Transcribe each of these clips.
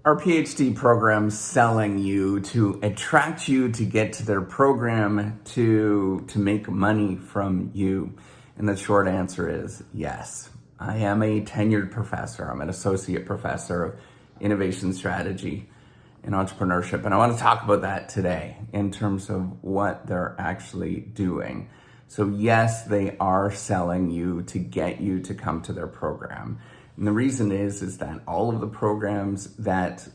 Are PhD programs selling you to attract you to get to their program to make money from you? And the short answer is yes. I am a tenured professor. I'm an associate professor of innovation strategy and entrepreneurship. And I want to talk about that today in terms of what they're actually doing. So yes, they are selling you to get you to come to their program. And the reason is that all of the programs that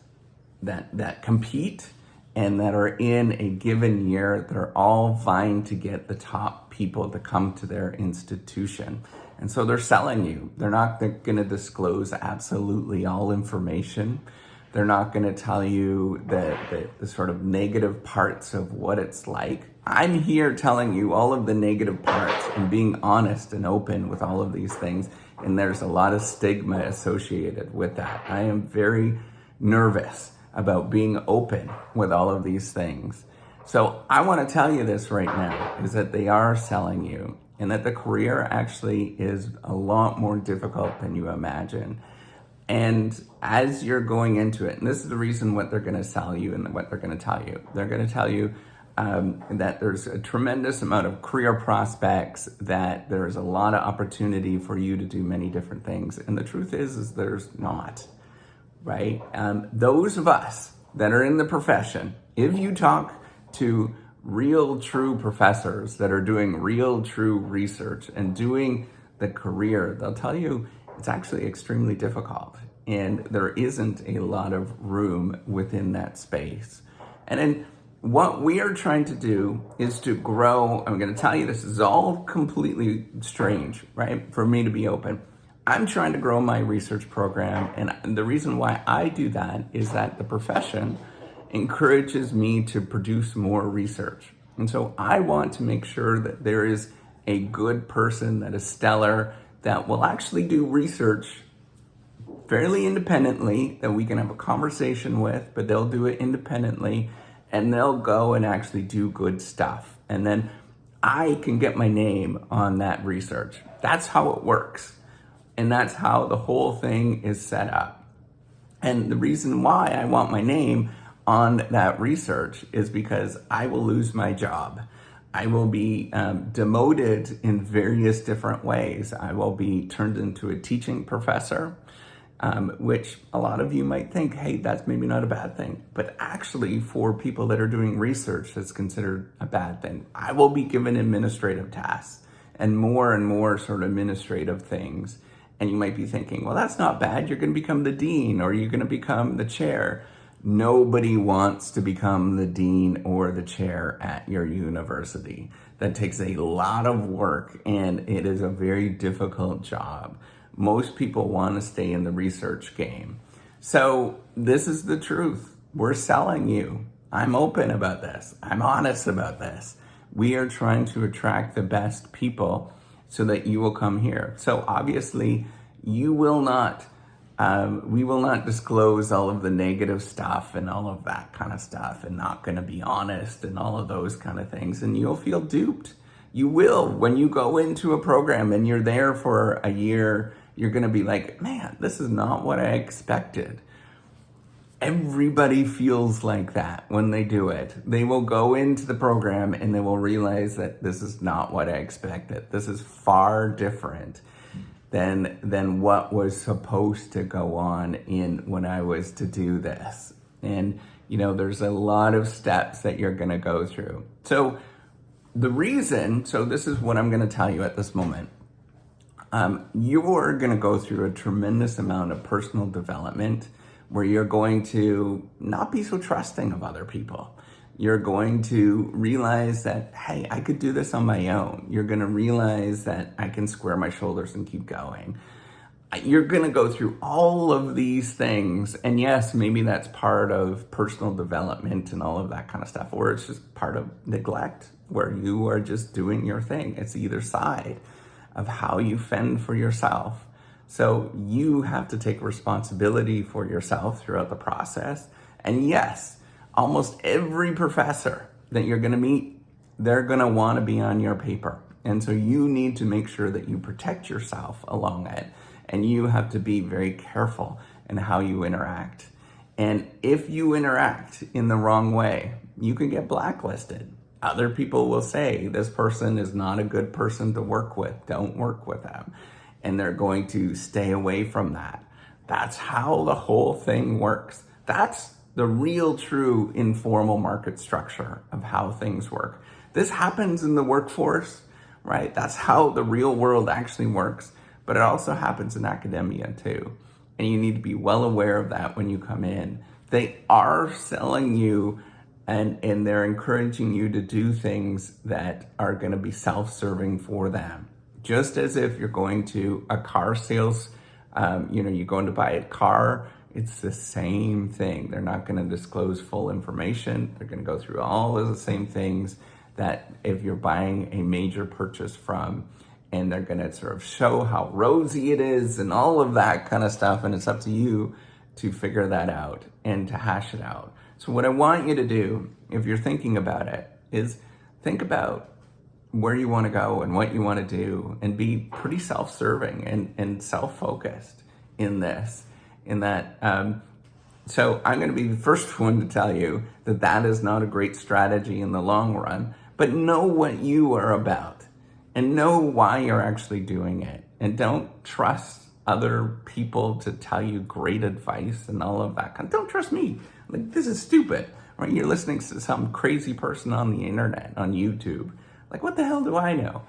compete and that are in a given year, they're all vying to get the top people to come to their institution. And so they're selling you. They're not going to disclose absolutely all information. They're not going to tell you the sort of negative parts of what it's like. I'm here telling you all of the negative parts and being honest and open with all of these things. And there's a lot of stigma associated with that. I am very nervous about being open with all of these things. So I want to tell you this right now, is that they are selling you and that the career actually is a lot more difficult than you imagine. And as you're going into it, and this is the reason what they're going to sell you and what they're going to tell you. They're going to tell you that there's a tremendous amount of career prospects, that there's a lot of opportunity for you to do many different things. And the truth is there's not, right? Those of us that are in the profession, if you talk to real, true professors that are doing real, true research and doing the career, they'll tell you it's actually extremely difficult. And there isn't a lot of room within that space. And then what we are trying to do is to grow. I'm going to tell you, this is all completely strange, right? For me to be open. I'm trying to grow my research program. And the reason why I do that is that the profession encourages me to produce more research. And so I want to make sure that there is a good person that is stellar, that will actually do research fairly independently, that we can have a conversation with, but they'll do it independently and they'll go and actually do good stuff. And then I can get my name on that research. That's how it works. And that's how the whole thing is set up. And the reason why I want my name on that research is because I will lose my job. I will be demoted in various different ways. I will be turned into a teaching professor, which a lot of you might think, hey, that's maybe not a bad thing. But actually, for people that are doing research, that's considered a bad thing. I will be given administrative tasks and more sort of administrative things. And you might be thinking, well, that's not bad. You're going to become the dean or you're going to become the chair. Nobody wants to become the dean or the chair at your university. That takes a lot of work and it is a very difficult job. Most people want to stay in the research game. So this is the truth. We're selling you. I'm open about this. I'm honest about this. We are trying to attract the best people so that you will come here. So obviously you will not we will not disclose all of the negative stuff and all of that kind of stuff, and not going to be honest and all of those kind of things. And you'll feel duped. You will. When you go into a program and you're there for a year, you're going to be like, man, this is not what I expected. Everybody feels like that when they do it. They will go into the program and they will realize that this is not what I expected. This is far different than what was supposed to go on in when I was to do this. And, you know, there's a lot of steps that you're going to go through. So this is what I'm going to tell you at this moment. You're going to go through a tremendous amount of personal development where you're going to not be so trusting of other people. You're going to realize that, hey, I could do this on my own. You're going to realize that I can square my shoulders and keep going. You're going to go through all of these things. And yes, maybe that's part of personal development and all of that kind of stuff, or it's just part of neglect where you are just doing your thing. It's either side of how you fend for yourself. So you have to take responsibility for yourself throughout the process. And yes, almost every professor that you're going to meet, they're going to want to be on your paper. And so you need to make sure that you protect yourself along it. And you have to be very careful in how you interact. And if you interact in the wrong way, you can get blacklisted. Other people will say, this person is not a good person to work with. Don't work with them. And they're going to stay away from that. That's how the whole thing works. That's the real true informal market structure of how things work. This happens in the workforce, right? That's how the real world actually works, but it also happens in academia too. And you need to be well aware of that when you come in. They are selling you and they're encouraging you to do things that are going to be self-serving for them. Just as if you're going to a car sales, you're going to buy a car, it's the same thing. They're not going to disclose full information. They're going to go through all of the same things that if you're buying a major purchase from, and they're going to sort of show how rosy it is and all of that kind of stuff. And it's up to you to figure that out and to hash it out. So what I want you to do, if you're thinking about it, is think about where you want to go and what you want to do, and be pretty self-serving and self-focused in this. So I'm going to be the first one to tell you that that is not a great strategy in the long run, but know what you are about and know why you're actually doing it. And don't trust other people to tell you great advice and all of that. Don't trust me. Like, this is stupid, right? You're listening to some crazy person on the internet, on YouTube. Like, what the hell do I know?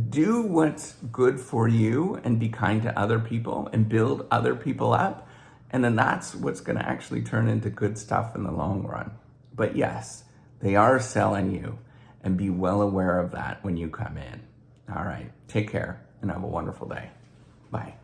Do what's good for you and be kind to other people and build other people up. And then that's what's going to actually turn into good stuff in the long run. But yes, they are selling you, and be well aware of that when you come in. All right, take care and have a wonderful day. Bye.